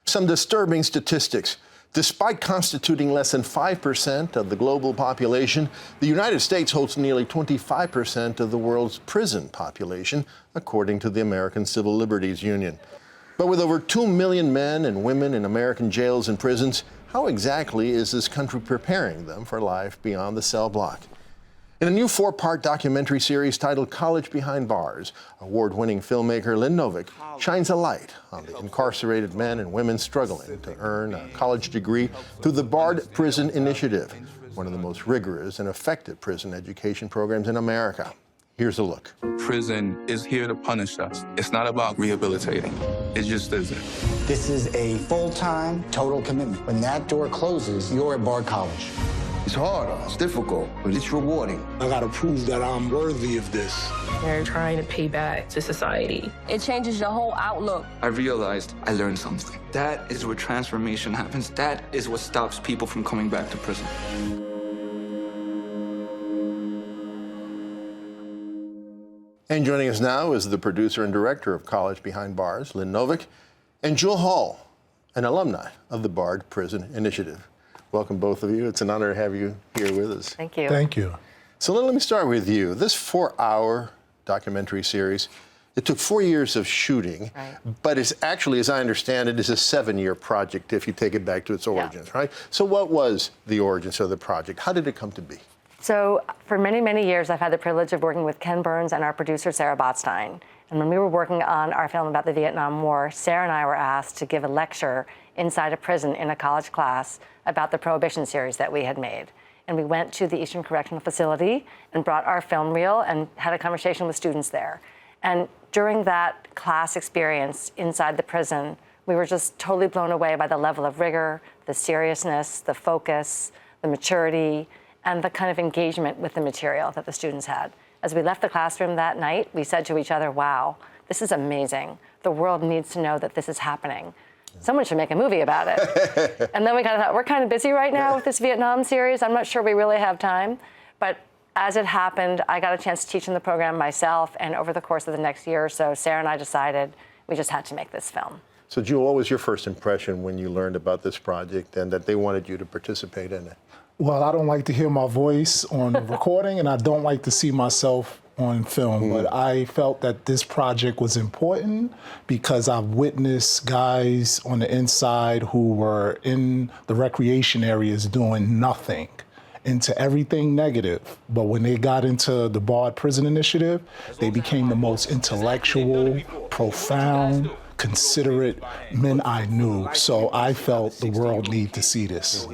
Some disturbing statistics. Despite constituting less than 5% of the global population, the United States holds nearly 25% of the world's prison population, according to the American Civil Liberties Union. But with over 2 million men and women in American jails and prisons, how exactly is this country preparing them for life beyond the cell block? In a new 4-part documentary series titled College Behind Bars, award-winning filmmaker Lynn Novick shines a light on the incarcerated men and women struggling to earn a college degree through the Barred Prison Initiative, one of the most rigorous and effective prison education programs in America. Here's a look. Prison is here to punish us. It's not about rehabilitating. It just isn't. This is a full-time, total commitment. When that door closes, you're at Bard College. It's hard, it's difficult, but it's rewarding. I gotta prove that I'm worthy of this. They're trying to pay back to society. It changes your whole outlook. I realized I learned something. That is where transformation happens. That is what stops people from coming back to prison. And joining us now is the producer and director of College Behind Bars, Lynn Novick, and Jewel Hall, an alumni of the Barred Prison Initiative. Welcome, both of you. It's an honor to have you here with us. Thank you. Thank you. So let me start with you. This 4-hour documentary series, it took 4 years of shooting, right, but it's actually, as I understand it, is a 7-year project if you take it back to its origins, right? So what was the origins of the project? How did it come to be? So for many, many years, I've had the privilege of working with Ken Burns and our producer, Sarah Botstein. And when we were working on our film about the Vietnam War, Sarah and I were asked to give a lecture inside a prison in a college class about the Prohibition series that we had made. And we went to the Eastern Correctional Facility and brought our film reel and had a conversation with students there. And during that class experience inside the prison, we were just totally blown away by the level of rigor, the seriousness, the focus, the maturity, and the kind of engagement with the material that the students had. As we left the classroom that night, we said to each other, wow, this is amazing. The world needs to know that this is happening. Someone should make a movie about it. And then we kind of thought, we're kind of busy right now with this Vietnam series. I'm not sure we really have time. But as it happened, I got a chance to teach in the program myself. And over the course of the next year or so, Sarah and I decided we just had to make this film. So, Jewel, what was your first impression when you learned about this project and that they wanted you to participate in it? Well, I don't like to hear my voice on the recording, and I don't like to see myself on film, but I felt that this project was important because I've witnessed guys on the inside who were in the recreation areas doing nothing, into everything negative. But when they got into the Barred Prison Initiative, they became the most intellectual, profound, considerate men I knew. So I felt the world needed to see this.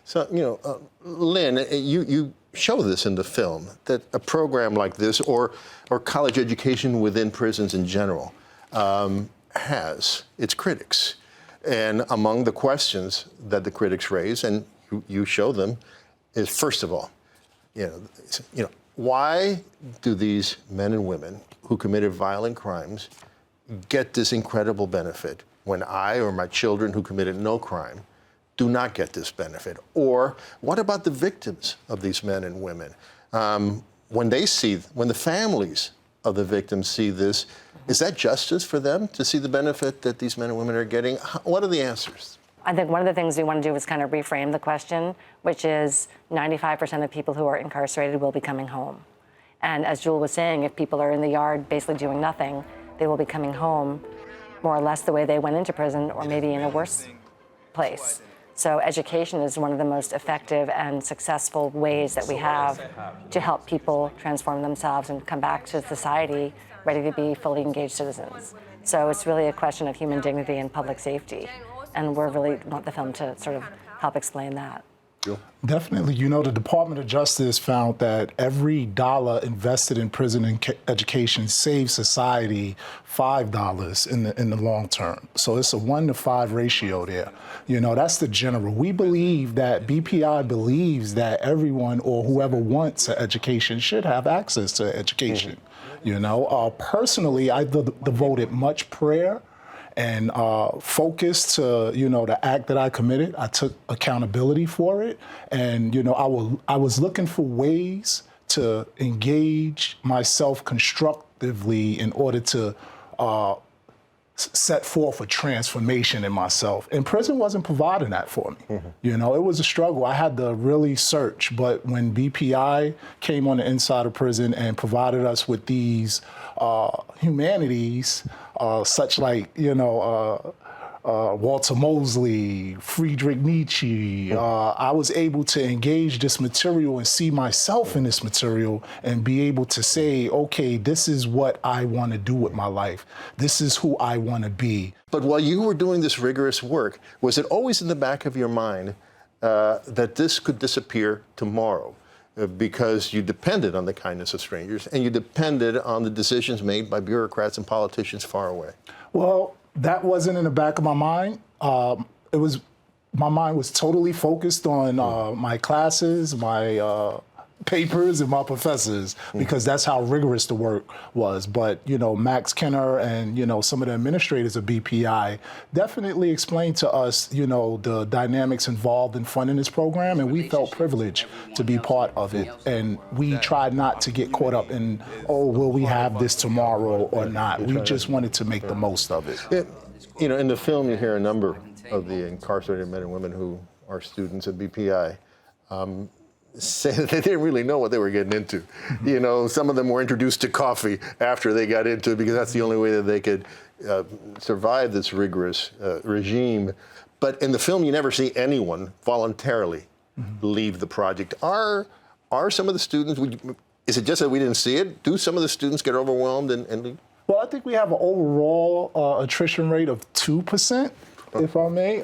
So, Lynn, you show this in the film, that a program like this, or college education within prisons in general, has its critics. And among the questions that the critics raise, and you show them, is first of all, why do these men and women who committed violent crimes get this incredible benefit when I or my children who committed no crime do not get this benefit? Or what about the victims of these men and women? When the families of the victims see this, is that justice for them to see the benefit that these men and women are getting? What are the answers? I think one of the things we want to do is kind of reframe the question, which is 95% of people who are incarcerated will be coming home. And as Jewel was saying, if people are in the yard basically doing nothing, they will be coming home more or less the way they went into prison, or maybe in a worse place. So education is one of the most effective and successful ways that we have to help people transform themselves and come back to society ready to be fully engaged citizens. So it's really a question of human dignity and public safety. And we really want the film to sort of help explain that. Definitely. The Department of Justice found that every dollar invested in prison education saves society $5 in the long term. So it's a 1 to 5 ratio there. That's the general. We believe that BPI believes that everyone or whoever wants an education should have access to education. Personally, I devoted much prayer and focus to, the act that I committed. I took accountability for it. And, I was looking for ways to engage myself constructively in order to set forth a transformation in myself. And prison wasn't providing that for me. You know, it was a struggle. I had to really search. But when BPI came on the inside of prison and provided us with these humanities, such like, you know, Walter Mosley, Friedrich Nietzsche, I was able to engage this material and see myself in this material and be able to say, okay, this is what I want to do with my life. This is who I want to be. But while you were doing this rigorous work, was it always in the back of your mind that this could disappear tomorrow? Because you depended on the kindness of strangers and you depended on the decisions made by bureaucrats and politicians far away. Well, that wasn't in the back of my mind. My mind was totally focused on my classes, my papers, and my professors, because that's how rigorous the work was. But, you know, Max Kenner and, you know, some of the administrators of BPI definitely explained to us, you know, the dynamics involved in funding this program, and we felt privileged to be part of it. And we tried not to get caught up in, oh, will we have this tomorrow or not? We just wanted to make the most of it. You know, in the film, you hear a number of the incarcerated men and women who are students at BPI say that they didn't really know what they were getting into. You know, some of them were introduced to coffee after they got into it because that's the only way that they could survive this rigorous regime. But in the film, you never see anyone voluntarily leave the project. Are some of the students, is it just that we didn't see it? Do some of the students get overwhelmed and leave? Well, I think we have an overall attrition rate of 2%, if I may.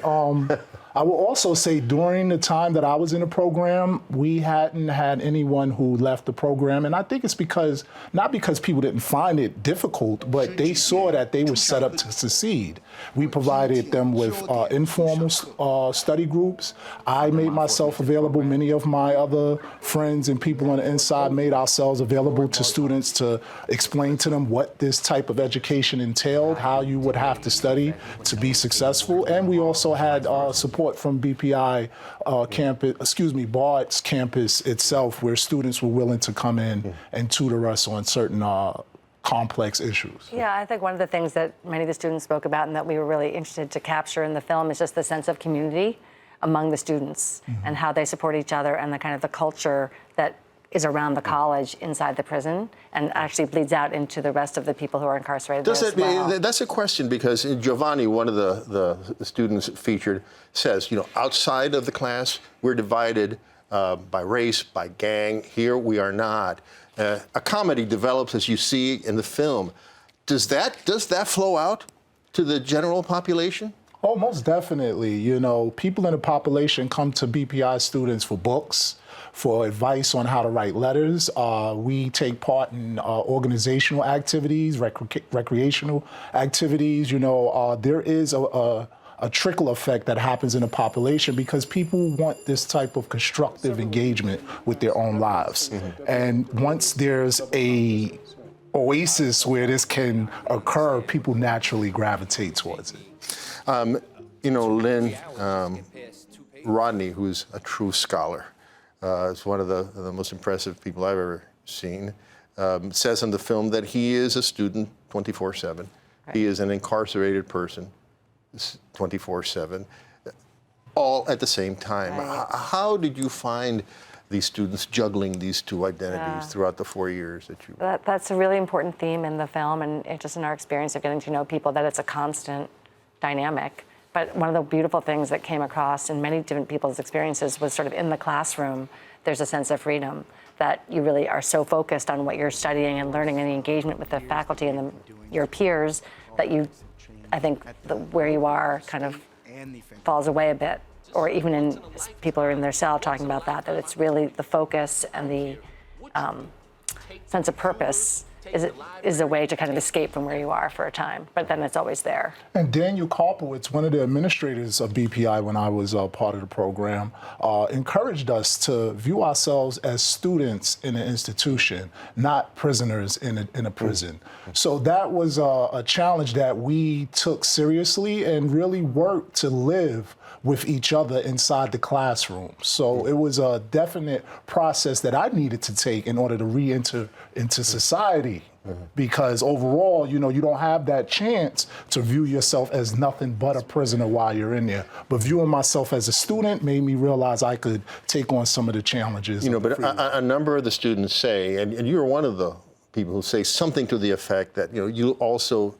I will also say during the time that I was in the program, we hadn't had anyone who left the program. And I think it's because, not because people didn't find it difficult, but they saw that they were set up to succeed. We provided them with informal study groups. I made myself available. Many of my other friends and people on the inside made ourselves available to students to explain to them what this type of education entailed, how you would have to study to be successful. And we also had support from BPI Bard's campus itself, where students were willing to come in and tutor us on certain complex issues. Yeah, I think one of the things that many of the students spoke about and that we were really interested to capture in the film is just the sense of community among the students and how they support each other and the kind of the culture that is around the college inside the prison and actually bleeds out into the rest of the people who are incarcerated there as well. That's a question, because Giovanni, one of the students featured, says, you know, outside of the class, we're divided by race, by gang. Here we are not. A comedy develops, as you see in the film. Does that flow out to the general population? Oh, most definitely. You know, people in the population come to BPI students for books, for advice on how to write letters. We take part in organizational activities, recreational activities. You know, there is a trickle effect that happens in the population because people want this type of constructive engagement with their own lives. And once there's a oasis where this can occur, people naturally gravitate towards it. You know, Lynn, Rodney, who's a true scholar, is one of the most impressive people I've ever seen, says in the film that he is a student 24/7. Right. He is an incarcerated person 24/7, all at the same time. Right. How did you find these students juggling these two identities throughout the 4 years that you... That's a really important theme in the film, and just in our experience of getting to know people, that it's a constant dynamic. But one of the beautiful things that came across in many different people's experiences was sort of in the classroom, there's a sense of freedom that you really are so focused on what you're studying and learning and the engagement with the faculty and your peers that you, I think, where you are kind of falls away a bit. Or even in people are in their cell talking about that it's really the focus and the sense of purpose is a way to kind of escape from where you are for a time, but then it's always there. And Daniel Karpowitz, one of the administrators of BPI when I was part of the program, encouraged us to view ourselves as students in an institution, not prisoners in a prison. So that was a challenge that we took seriously and really worked to live with each other inside the classroom. So it was a definite process that I needed to take in order to re-enter into society Because overall, you don't have that chance to view yourself as nothing but a prisoner while you're in there. But viewing myself as a student made me realize I could take on some of the challenges. But a number of the students say, and you're one of the people who say something to the effect that, you also,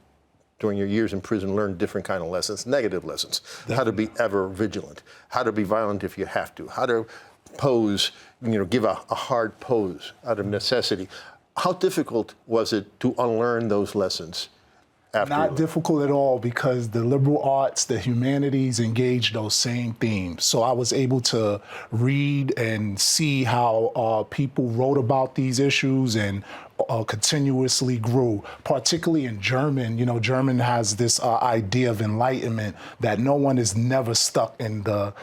during your years in prison, learned different kind of lessons, negative lessons. Definitely. How to be ever vigilant, how to be violent if you have to, how to pose, give a hard pose out of necessity. How difficult was it to unlearn those lessons? Not difficult at all, because the liberal arts, the humanities engage those same themes. So I was able to read and see how people wrote about these issues and continuously grew, particularly in German. German has this idea of enlightenment, that no one is never stuck in the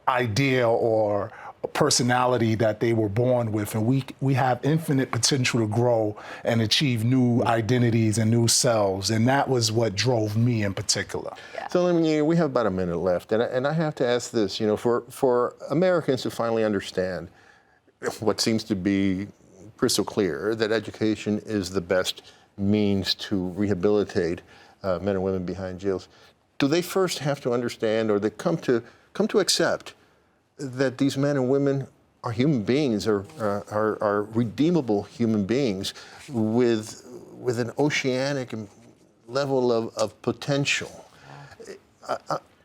idea or personality that they were born with, and we have infinite potential to grow and achieve new identities and new selves, and that was what drove me in particular. Yeah. So we have about a minute left, and I have to ask this, for Americans to finally understand what seems to be crystal clear, that education is the best means to rehabilitate men and women behind jails, do they first have to understand, or they come to accept, that these men and women are human beings, are redeemable human beings with an oceanic level of potential?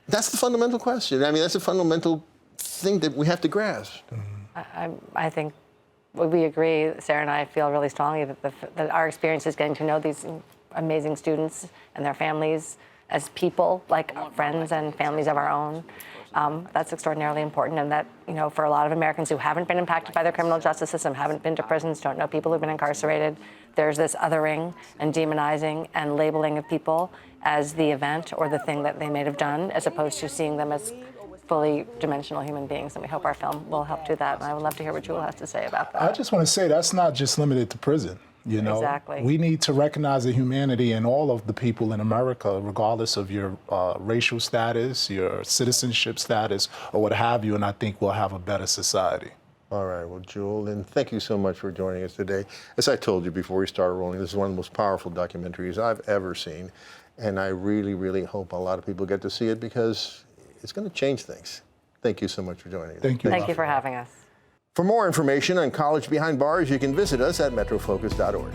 That's the fundamental question. That's the fundamental thing that we have to grasp. I think we agree. Sarah and I feel really strongly that our experience is getting to know these amazing students and their families as people, like friends and families of our own. That's extraordinarily important, and that, for a lot of Americans who haven't been impacted by the criminal justice system, haven't been to prisons, don't know people who've been incarcerated, there's this othering and demonizing and labeling of people as the event or the thing that they may have done, as opposed to seeing them as fully dimensional human beings. And we hope our film will help do that. And I would love to hear what Jewel has to say about that. I just want to say that's not just limited to prison. Exactly. We need to recognize the humanity in all of the people in America, regardless of your racial status, your citizenship status, or what have you, and I think we'll have a better society. All right, well, Jewel, Lynn, thank you so much for joining us today. As I told you before we started rolling, this is one of the most powerful documentaries I've ever seen, and I really, really hope a lot of people get to see it, because it's going to change things. Thank you so much for joining us. Thank you. Thank you for having us. For more information on College Behind Bars, you can visit us at metrofocus.org.